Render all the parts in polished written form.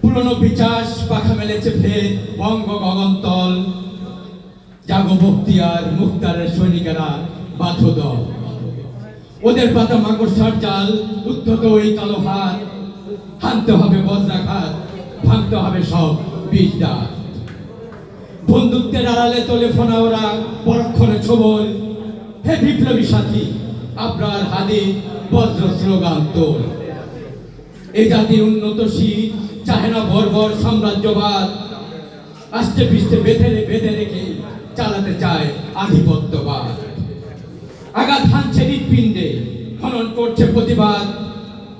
পুরনো বিচাস পাখা মেলেছে ফের বঙ্গ গগনতল, জাগো বখতিয়ার মুখতারের সৈনিকেরা বাঁধো দল। ওদের পাতা মাকড়সার জাল, উদ্ধত ওই কালো হাত, হানতে হবে বজ্রাঘাত, ভাঙতে হবে সব বীজ দাঁত। বন্দুকদের আড়ালে তোলে ফোনা ওরা পরক্ষণে ছবল, হে বিপ্লবী সাথী আপনার হাদি বজ্র স্লোগান তোল। এ জাতির উন্নতশীল চাহে না বর্বর সাম্রাজ্যবাদ, আস্তে পিস্তে বেঁধে রেখে চালাতে চায় আধিপত্যবাদ। আঘাত হানছে হৃৎপিণ্ডে, খনন করছে প্রতিবাদ,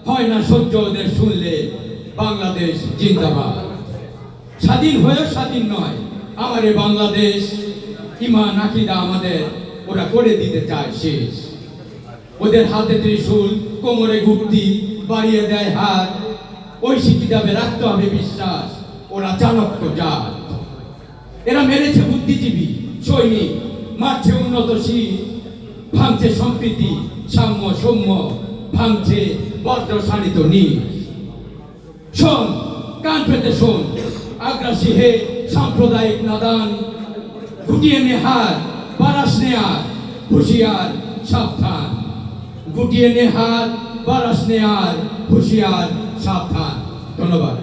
হয় না সহ্য ওদের শুনলে বাংলাদেশ জিন্দাবাদ। স্বাধীন হয়েও স্বাধীন নয় আমার এ বাংলাদেশ, ইমান আকিদা আমাদের ওরা করে দিতে চায় শেষ। ওদের হাতে ত্রিশূল, কোমরে গুপ্তি, বাড়িয়ে দেয় হাত, ঐশী কিতাবে রাখতে হবে বিশ্বাস, ওরা চাণক্য জাত। এরা মেরেছে বুদ্ধিজীবী সৈনিক, মারছে উন্নতশীল, ভাঙছে সম্প্রীতি সাম্য সৌম্য, ভাঙছে বজ্র শানিত নীল। শোন কান পেতে শোন আগ্রাসী হে সাম্প্রদায়িক নাদান, গুটিয়ে নে হাত বারাস নেয়ার হুঁশিয়ার সাবধান। গুটিয়ে নে হাত বারাস নেয়ার হুঁশিয়ার সাবধান। ধন্যবাদ।